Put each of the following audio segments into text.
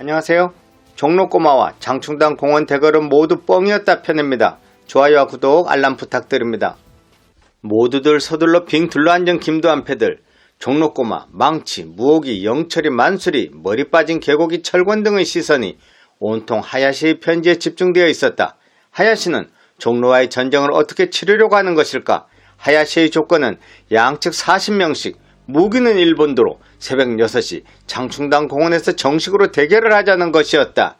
안녕하세요. 종로꼬마와 장충당 공원 대결은 모두 뻥이었다 편입니다. 좋아요와 구독, 알람 부탁드립니다. 모두들 서둘러 빙 둘러앉은 김도한 패들. 종로꼬마, 망치, 무오기, 영철이, 만수리, 머리 빠진 개고기, 철권 등의 시선이 온통 하야시의 편지에 집중되어 있었다. 하야시는 종로와의 전쟁을 어떻게 치르려고 하는 것일까? 하야시의 조건은 양측 40명씩, 무기는 일본도로 새벽 6시 장충당 공원에서 정식으로 대결을 하자는 것이었다.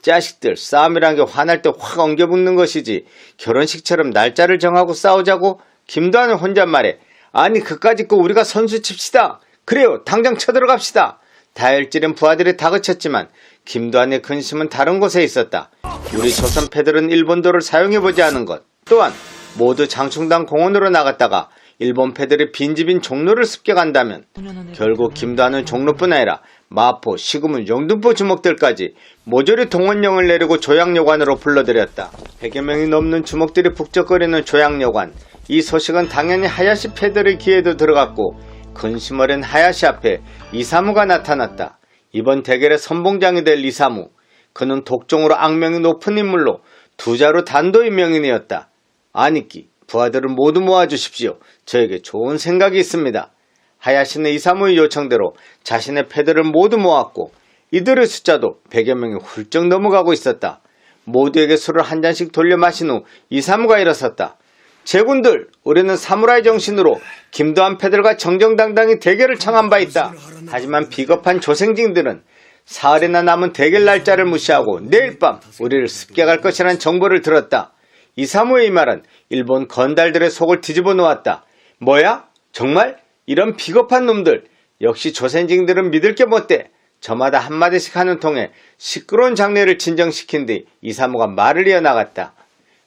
자식들, 싸움이란 게 화날 때 확 엉겨붙는 것이지 결혼식처럼 날짜를 정하고 싸우자고? 김도한은 혼잣말에 아니 그까짓 거 우리가 선수 칩시다. 그래요, 당장 쳐들어갑시다. 다혈질은 부하들이 다그쳤지만 김도한의 근심은 다른 곳에 있었다. 우리 조선 패들은 일본도를 사용해보지 않은 것, 또한 모두 장충당 공원으로 나갔다가 일본 패들이 빈집인 종로를 습격한다면 결국 김도한은 종로뿐 아니라 마포, 시구문, 영등포 주먹들까지 모조리 동원령을 내리고 조약여관으로 불러들였다. 100여 명이 넘는 주먹들이 북적거리는 조약여관. 이 소식은 당연히 하야시 패들의 귀에도 들어갔고 근심 어린 하야시 앞에 이사무가 나타났다. 이번 대결의 선봉장이 될 이사무. 그는 독종으로 악명이 높은 인물로 두자루 단도의 명인이었다. 아니끼, 부하들을 모두 모아주십시오. 저에게 좋은 생각이 있습니다. 하야시는 이사무의 요청대로 자신의 패들을 모두 모았고 이들의 숫자도 100여 명이 훌쩍 넘어가고 있었다. 모두에게 술을 한 잔씩 돌려 마신 후 이사무가 일어섰다. 제군들, 우리는 사무라이 정신으로 김도한 패들과 정정당당히 대결을 청한 바 있다. 하지만 비겁한 조생징들은 사흘이나 남은 대결 날짜를 무시하고 내일 밤 우리를 습격할 것이라는 정보를 들었다. 이사무의 이 말은 일본 건달들의 속을 뒤집어 놓았다. 뭐야? 정말? 이런 비겁한 놈들. 역시 조센징들은 믿을 게 못돼. 저마다 한마디씩 하는 통에 시끄러운 장례를 진정시킨 뒤 이사무가 말을 이어나갔다.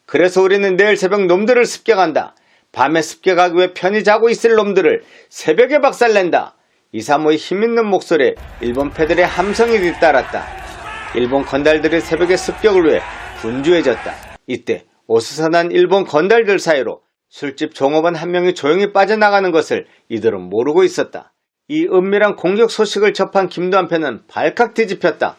그래서 우리는 내일 새벽 놈들을 습격한다. 밤에 습격하기 위해 편히 자고 있을 놈들을 새벽에 박살낸다. 이사무의 힘있는 목소리에 일본 패들의 함성이 뒤따랐다. 일본 건달들이 새벽에 습격을 위해 분주해졌다. 이때 어수선한 일본 건달들 사이로 술집 종업원 한 명이 조용히 빠져나가는 것을 이들은 모르고 있었다. 이 은밀한 공격 소식을 접한 김도한 패는 발칵 뒤집혔다.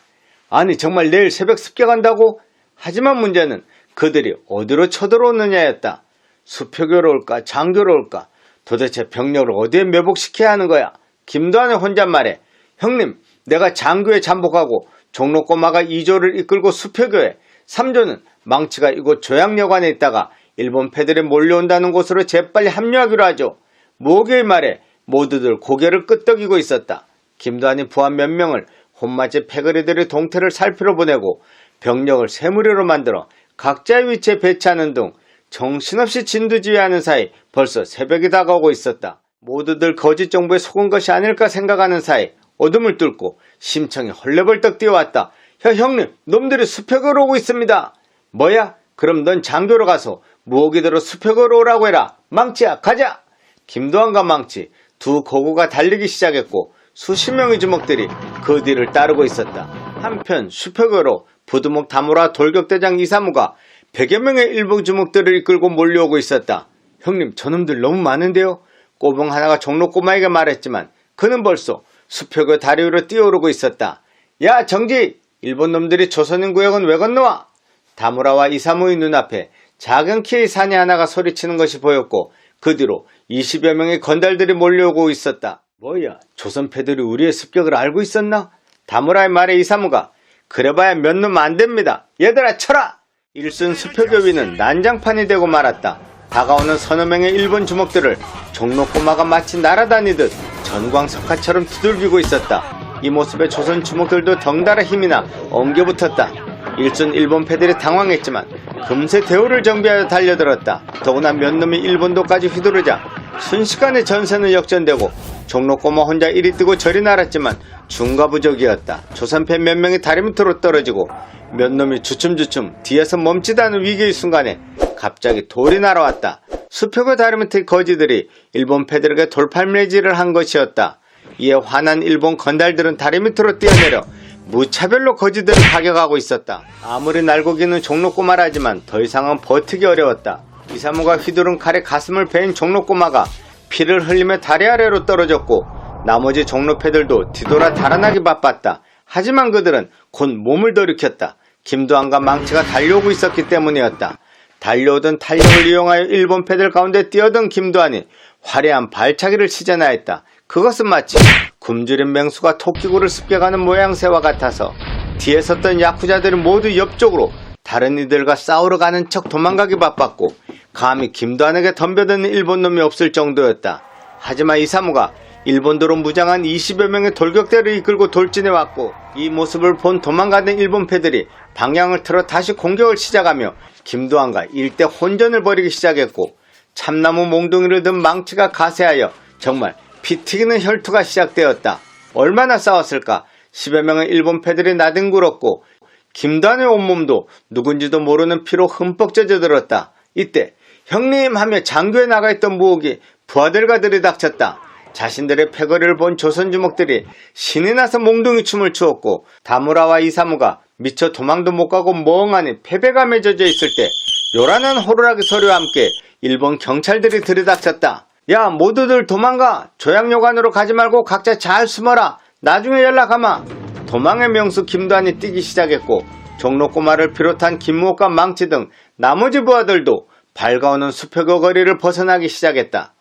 아니 정말 내일 새벽 습격한다고? 하지만 문제는 그들이 어디로 쳐들어오느냐였다. 수표교로 올까 장교로 올까? 도대체 병력을 어디에 매복시켜야 하는 거야? 김도한의 혼잣말에 형님, 내가 장교에 잠복하고 종로꼬마가 2조를 이끌고 수표교에, 3조는 망치가 이곳 조약여관에 있다가 일본 패들이 몰려온다는 곳으로 재빨리 합류하기로 하죠. 무오기의 말에 모두들 고개를 끄덕이고 있었다. 김도한이 부하 몇 명을 혼맞이 패거리들의 동태를 살피러 보내고 병력을 세 무리로 만들어 각자의 위치에 배치하는 등 정신없이 진두지휘하는 사이 벌써 새벽이 다가오고 있었다. 모두들 거짓 정보에 속은 것이 아닐까 생각하는 사이 어둠을 뚫고 심청이 헐레벌떡 뛰어왔다. 형님, 놈들이 수표교로 오고 있습니다. 뭐야? 그럼 넌 장교로 가서 무오기대로 수표교로 오라고 해라. 망치야, 가자! 김도한과 망치 두 고구가 달리기 시작했고 수십 명의 주먹들이 그 뒤를 따르고 있었다. 한편 수표교로 부두목 다무라 돌격대장 이사무가 100여 명의 일본 주먹들을 이끌고 몰려오고 있었다. 형님, 저놈들 너무 많은데요? 꼬붕 하나가 종로꼬마에게 말했지만 그는 벌써 수표교 다리 위로 뛰어오르고 있었다. 야 정지! 일본 놈들이 조선인 구역은 왜 건너와? 다무라와 이사무의 눈앞에 작은 키의 사내 하나가 소리치는 것이 보였고 그 뒤로 20여 명의 건달들이 몰려오고 있었다. 뭐야, 조선 패들이 우리의 습격을 알고 있었나? 다무라의 말에 이사무가 그래봐야 몇 놈 안 됩니다. 얘들아 쳐라! 일순 수표교 위는 난장판이 되고 말았다. 다가오는 서너 명의 일본 주먹들을 종로꼬마가 마치 날아다니듯 전광석화처럼 두들기고 있었다. 이 모습에 조선 주먹들도 덩달아 힘이나 엉겨붙었다. 일순 일본 패들이 당황했지만 금세 대우를 정비하여 달려들었다. 더구나 몇 놈이 일본도까지 휘두르자 순식간에 전세는 역전되고 종로꼬마 혼자 이리 뜨고 저리 날았지만 중과부족이었다. 조선패 몇 명이 다리 밑으로 떨어지고 몇 놈이 주춤주춤 뒤에서 멈칫하는 위기의 순간에 갑자기 돌이 날아왔다. 수표교 다리 밑의 거지들이 일본 패들에게 돌팔매질을 한 것이었다. 이에 화난 일본 건달들은 다리 밑으로 뛰어내려 무차별로 거지들을 타격하고 있었다. 아무리 날고기는 종로꼬마라지만 더 이상은 버티기 어려웠다. 이사무가 휘두른 칼에 가슴을 베인 종로꼬마가 피를 흘리며 다리 아래로 떨어졌고 나머지 종로패들도 뒤돌아 달아나기 바빴다. 하지만 그들은 곧 몸을 돌이켰다. 김두한과 망치가 달려오고 있었기 때문이었다. 달려오던 탄력을 이용하여 일본 패들 가운데 뛰어든 김두한이 화려한 발차기를 시전하였다. 그것은 마치 굶주린 맹수가 토끼굴을 습격하는 모양새와 같아서 뒤에 섰던 야쿠자들이 모두 옆쪽으로 다른 이들과 싸우러 가는 척 도망가기 바빴고 감히 김두한에게 덤벼드는 일본 놈이 없을 정도였다. 하지만 이사무가 일본도로 무장한 20여 명의 돌격대를 이끌고 돌진해왔고 이 모습을 본 도망가는 일본 패들이 방향을 틀어 다시 공격을 시작하며 김두한과 일대 혼전을 벌이기 시작했고 참나무 몽둥이를 든 망치가 가세하여 정말 피 튀기는 혈투가 시작되었다. 얼마나 싸웠을까? 10여 명의 일본 패들이 나뒹굴었고 김두한의 온몸도 누군지도 모르는 피로 흠뻑 젖어들었다. 이때 형님 하며 장교에 나가있던 무옥이 부하들과 들이닥쳤다. 자신들의 패거리를 본 조선주먹들이 신이 나서 몽둥이 춤을 추었고 다무라와 이사무가 미처 도망도 못 가고 멍하니 패배감에 젖어 있을 때 요란한 호루라기 소리와 함께 일본 경찰들이 들이닥쳤다. 야, 모두들 도망가. 조약요관으로 가지 말고 각자 잘 숨어라. 나중에 연락하마. 도망의 명수 김두한이 뛰기 시작했고 종로꼬마를 비롯한 김무옥과 망치 등 나머지 부하들도 밝아오는 수표교 거리를 벗어나기 시작했다.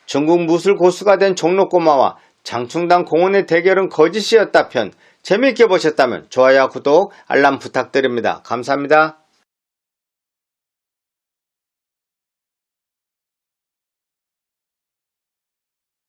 중국 무술 고수가 된 종로꼬마와 장충당 공원의 대결은 거짓이었다 편 재미있게 보셨다면 좋아요와 구독, 알람 부탁드립니다. 감사합니다.